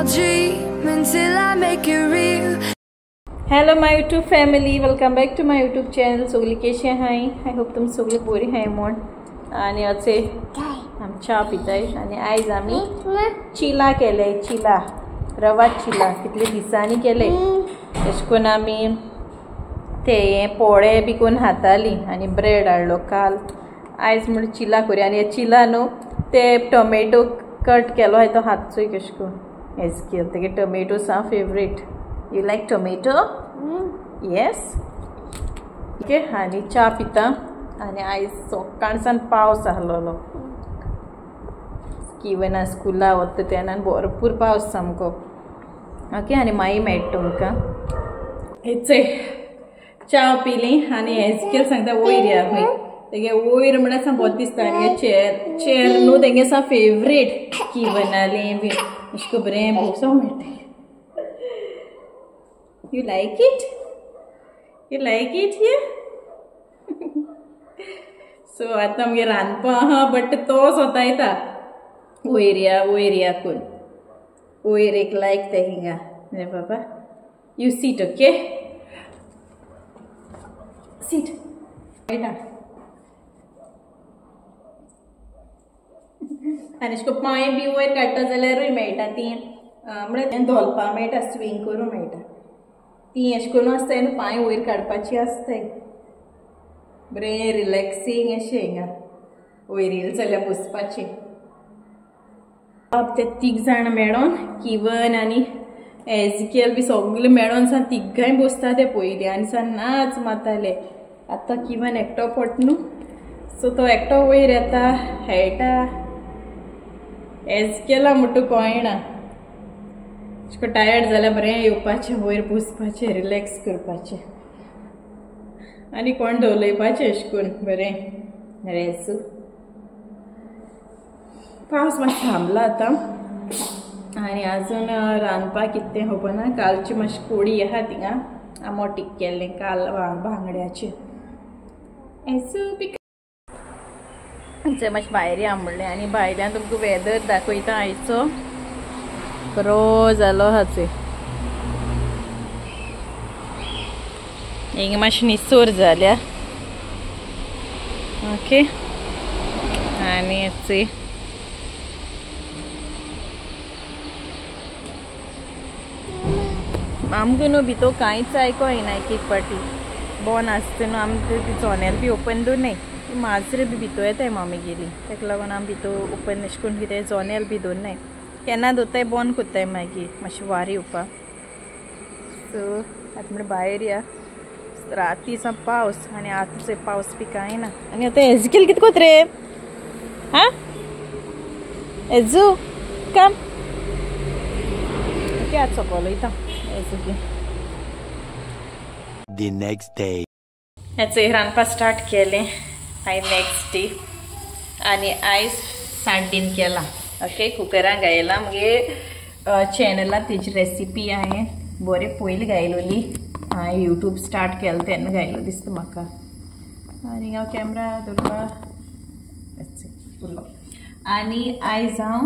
I'll dream until I make it real. Hello my YouTube family, welcome back to my YouTube channel. सगळी कशी आहे? I hope तुम सगळी बरी आहे म्हण. आणि असे आम चा पिताय आणि आयज आम्ही चिला केले. चिला रवा चिला कितले दिसांनी केले. एशकोन आम्ही ते पोळे बी कोण हाताली आणि ब्रेड हाडलो काल. आयज म्हण चिला करूया आणि चिला न्हू ते टोमॅटो कट केलो आहे तो हातचोय कशको हेज केल तेगे टोमॅटो सा favourite. You like tomato? Yes. Okay आणि चा पिता आणि आयज सकाळसान पावस आहलोलो. किवन स्कूला वता तेन्ना भरपूर पावस सामको. ओके आणि माई मेळटा तुमकां. हेचे चा पिली आणि हेज केल सांगता वयर या खंय तेगे वयर म्हळ्यार सा बरें दिसता. आनी चेर न्हू तेगे सा फेवरेट किवनालें बी अशें बरें भोगसो मेळटा. You like it? You like it here? So आता मगे रांदपा आहा बट तो स्वता येता वयर या कोण वयर एक लायक ते हिंगा रे बाबा. You sit, okay? Sit. येता आनी अशें पांय बी वयर काडटा जाल्यारूय मेळटा ती म्हळ्यार धोलपा मेळटा स्विंग करूं मेळटा. ती अशें करून आसताय न्हू पांय वयर काडपाची आसताय बरें रिलॅक्सींग अशें हिंगा वयर येयलें जाल्यार बसपाचें. ते तीग जाण मेळोन किवन आनी एजिकेल बी सगळे मेळोन सा तिगांय बसता ते पयलीं आनी सा नाच माताले. आतां किवन एकटो पडटा न्हू सो तो एकटो वयर येता खेळटा. एजिकेला म्हणटा कळना टायर्ड जाल्यार बरें येवपाचें वयर बसपाचें रिलॅक्स करपाचें आनी कोण दवरपाचें अशें करून बरें रेस. पावस मातसो थांबला आतां आनी आजून रांदपाक कितें तें खबर ना. कालची मातशी कोडी आहा थिंगा आमोटीक केल्लें काल बांगड्याचें मातशें भायर या म्हणलें. आनी भायल्यान तुमकां वेदर दाखयता आयचो बरो जालो हाचे. हिंगा मातशी निसोर जाल्या. ओके आनी हाचे आमकां न्हू भितर कांयच आयको येना एक एक पाटी बोन आसता न्हू आमकां ती चोनेल बी ओपन दवरनाय. माजरां बी भितर येताय मामी गेली ताका लागून आमी भितर ओपन अशें करून कितें चोनेल बी दवरनाय. केन्ना दवरताय बंद कोत्ताय मागीर मातशें वार येवपा. सो आतां म्हणल्यार भायर या राती सा पावस आनी आतां पावस बी कांय ना. आनी आतां एजिकेल कितें कोत रे? हा एजू कम ओके आतां सकयल वयता एजुके. The next day. हेचें रांदपा स्टार्ट केलें आयज नेक्स्ट डे आनी आयज सांडीन केलां. ओके कुकरान घायला मगे चॅनलार तेजी रेसिपी हांवें बरें पयलीं घायलोली. हांवें यूट्यूब स्टार्ट केलें तेन्ना घायलो दिसता म्हाका. आनी हांव कॅमेरा दवरपा उरलो. आनी आयज हांव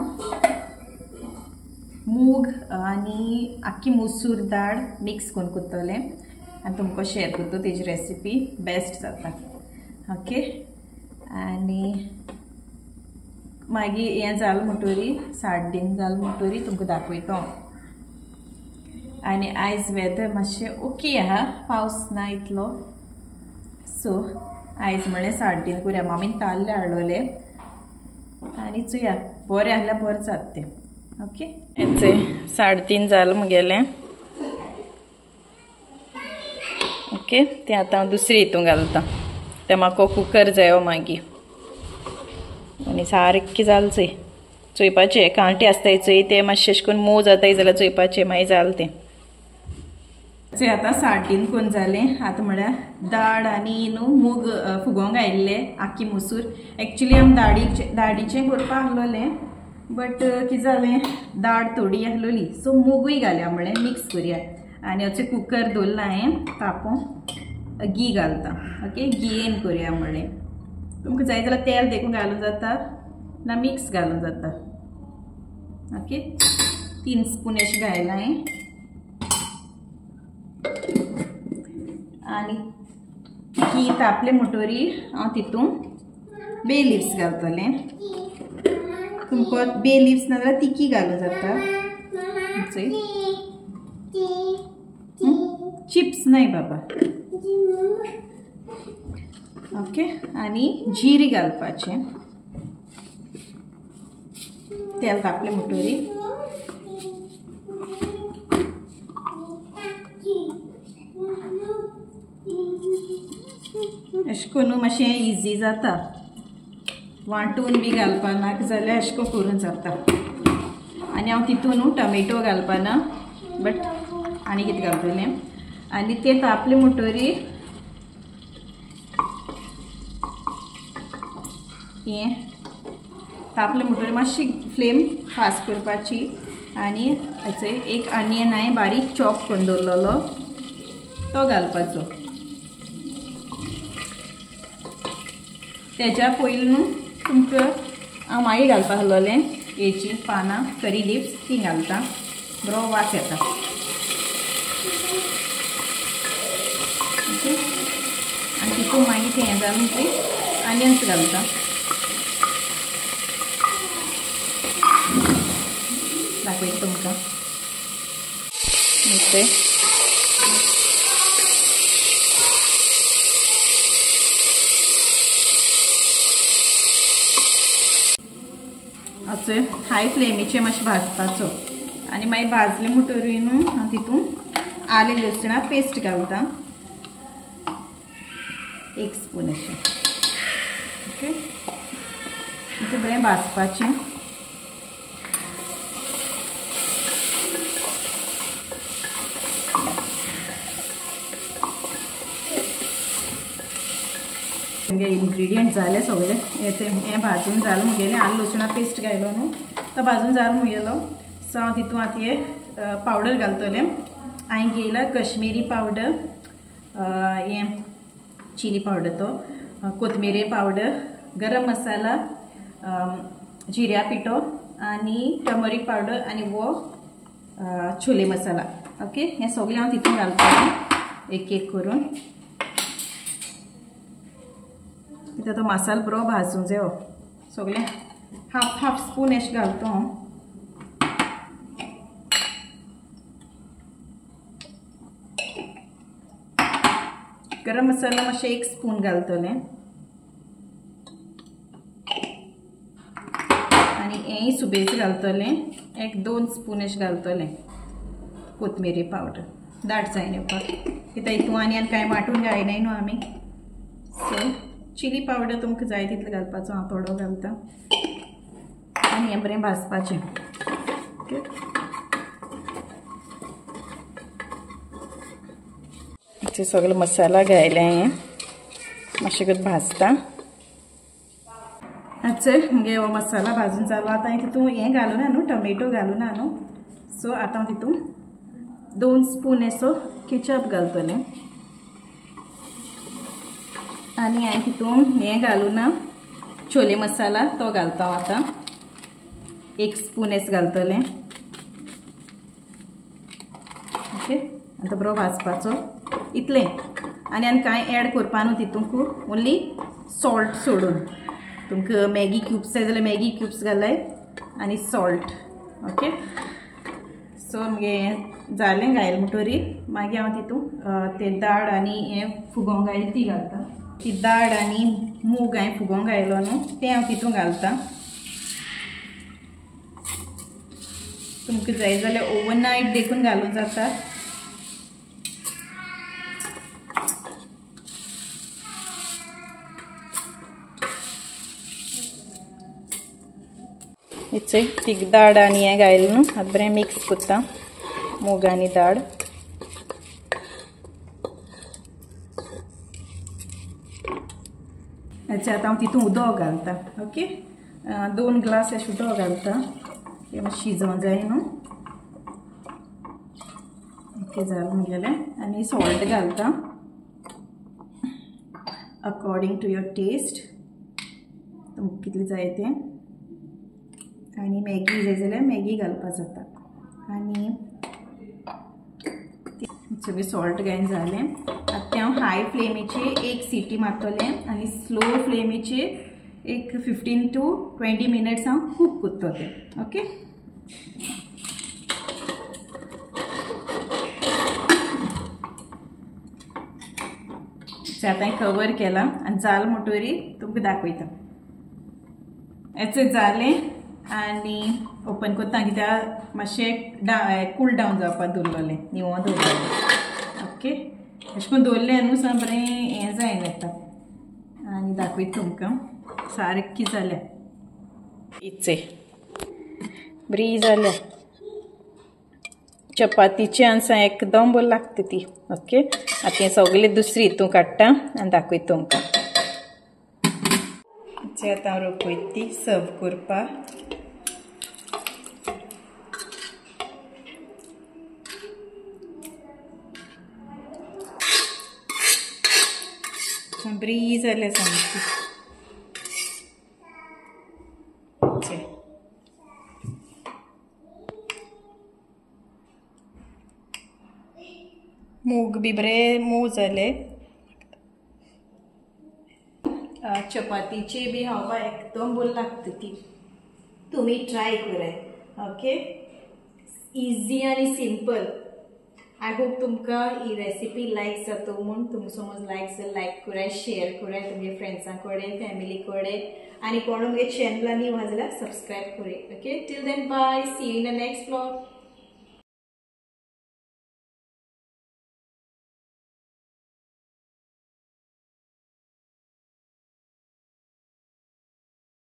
मूग आनी आख्खी मसूर दाळ मिक्स करून करतलें आनी तुमकां शेअर करता तेजी रेसिपी बेस्ट जाता. ओके आनी मागीर हें जालें म्हणटरी साड्डीन जालें म्हणटरी तुमकां दाखयता हांव. आनी आयज वेदर मातशें ओके आहा पावस ना इतलो. सो आयज म्हळें साड्डीन करुया. मामीन ताल्ले हाडलोले आनी चुया बरें आहल्यार बरें जाता तें. ओके हेचें 3:30 जालें म्हगेलें. ओके तें आतां हांव दुसरी हितून घालता. तें म्हाका कुकर जायो मागीर आनी सारकें जालें चोय चोयपाचें. कांटे आसताय चोय ते मातशें अशें करून मोव जाताय जाल्यार चोयपाचें मागीर जालें तें. चोय आतां 3:30 कोन्न जालें. आतां म्हळ्यार दाळ आनी न्हू मूग फुगोवंक घायल्ले आख्खी मसूर. एक्चुली आमी दाळीचें करपा आहलोलें बट कितें जालें दाळ थोडी आहलोली सो मुगूय घालया म्हळें मिक्स करुया. आनी अशें कुकर दवरला हांवें तापोवंक घी घालता. ओके घियेन करुया म्हळें. तुमकां जाय जाल्यार तेल देखून घालूं जाता ना मिक्स घालूं जाता. ओके 3 स्पून अशी घायलाय आणि तिकी तापले म्हणटोरी हांव तितून बे लिव्स घालतलें. तुमकां बे लिव्स नाजाल्यार तिकी घालूं जाता. चिप्स नाही बाबा. ओके. आणि जिरी घालपाचे. तेल तापले म्हणटोरी अशें करून मातशें इजी जाता. वांटून बी घालपाक जाल्यार अशें करून जाता. आनी हांव तितून टमेटो घालपाना बट आनी कितें घालतलें. आनी ते तापले म्हणटोरी हें तापले म्हणटोरी मातशी फ्लेम फास्ट करपाची. आनी हाचो एक ऑनियन हांवें बारीक चॉप करून दवरलेलो तो घालपाचो. तेच्या पयलीं न्हू तुमकां हांव मागीर घालपाक आहलोलें हेची पानां करी लिव्स ती घालता. बरो वास येता. ओके. आनी तितून मागीर तें हें जालें की ऑनियन्स घालता. दाखयता तुमकां. ओके. असो हाय फ्लेमीचेर मातशें भाजपाचो. आनी मागीर भाजले म्हणटोरी न्हू हांव तितून आले लसणा पेस्ट घालता 1 स्पून अशें. ओके. तें बरें भाजपाचें. इंग्रेडियंट जाले सगळे. हें भाजून जालें मुगेलें. आलं लसणा पेस्ट घायलो न्हू तो भाजून जालो मुगेलो. सो हांव तितून आतां हे पावडर घालतलें. हांवें घेयला कश्मीरी पावडर, हें चिली पावडर, तो कोथमिरे पावडर, गरम मसाला, जिऱ्या पिठो आनी टर्मरीक पावडर आनी वो छोले मसाला. ओके. हें सगळें हांव तितून घालतलें एक एक करून. तो मसालो बरो भाजूंक जायो. सगळें हाफ स्पून अशें घालता हांव. गरम मसाला मातशें 1 स्पून घालतलें. आनी हेंय सुबेज घालतलें. 1-2 स्पून अशें घालतलें कोथमिरी पावडर दाट जायन येवपाक. कित्याक हितून आनी कांय वांटून घायनाय न्हू आमी. सो चिली पावडर तुमकां जाय तितलो घालपाचो. हांव थोडो घालता. आनी हें बरें भाजपाचें. ओके. सगळो मसाला घायले हांवें. मातशें करून भाजता. चल मुगे हो मसाला भाजून जालो. आतां हांवें तितून हें घालूना न्हू टमेटो घालूना न्हू. सो आतां हांव तितून 2 स्पून असो केचप घालतलें. आनी हांवें तितून हें घालूना छोले मसाला तो घालता हांव आतां 1 स्पून अशें घालतलें. ओके. आतां बरो भाजपाचो इतलें. आनी कांय एड करपा न्हू तितूंक. ओन्ली सॉल्ट सोडून. तुमकां मॅगी क्यूब्स जाय जाल्यार मॅगी क्यूब्स घालाय आनी सॉल्ट. ओके. सो मगे हें जालें घायल म्हणटोरी मागीर हांव तितून ते दाळ आनी हें फुगोवंक घायली ती घालता. ती दाळ आनी मूग हांवें फुगोवंक घायलो न्हू तें हांव तितून घालता. तुमकां जाय जाल्यार ओवरनायट देखून घालूं जाता. हेचे ती दाळ आनी हें घायलें न्हू आतां बरें मिक्स करता मूग आनी दाळ. अच्छा आतां हांव तितून उदक घालता. ओके. 2 ग्लास अशें उदक घालता. हें मातशें शिजोवंक जाय न्हू. ओके जालें मुगेलें. आनी सॉल्ट घालता अकॉर्डिंग टू युअर टेस्ट. तुमकां कितलें जाय तें. आनी मॅगी जाय जाल्यार मॅगी घालपा जाता. आणि सगळे सॉल्ट घालून झाले. आता हांव हाय फ्लेमीचे एक सिटी मारतले आणि स्लो फ्लेमीचे एक 15 to 20 मिनिट्स हांव कुक करतले. ओके. आता कवर केला आणि जाल म्हणटरी तुमकां दाखयता. हेचे जाले आणि ओपन करता कित्याक मातशें कूल डावन जावपाक दवरलेलें, निवळ दवरलेलें. ओके. अशें करून दवरलें न्हू सा बरें हें जायना येता आनी दाखयता तुमकां. सारकी जाल्या इचे बरी जाल्या. चपातीची आसा एकदम बरी लागता ती. ओके. आतां हें सगळें दुसरी हितून काडटा आनी दाखयता तुमकां. आतां हांव रोखयता ती सर्व करपाक. बरी जाल्या सामकी. मूग बी बरे मोव जाले. चपातीचे बी खावपाक एकदम बरी लागता ती. तुम्ही ट्राय करात. ओके. इजी आणि सिंपल. आय होप तुमकां ही रेसिपी लायक जाता म्हूण. तुमकां समज लायक जाल्यार लायक करात, शेअर करात तुमच्या फ्रेंड्सां कडेन, फॅमिली कडेन आणि कोण म्हज्या चॅनलांनी न्यू आसा जाल्यार सबस्क्रायब करात. Okay. Till then bye. See you in the next vlog.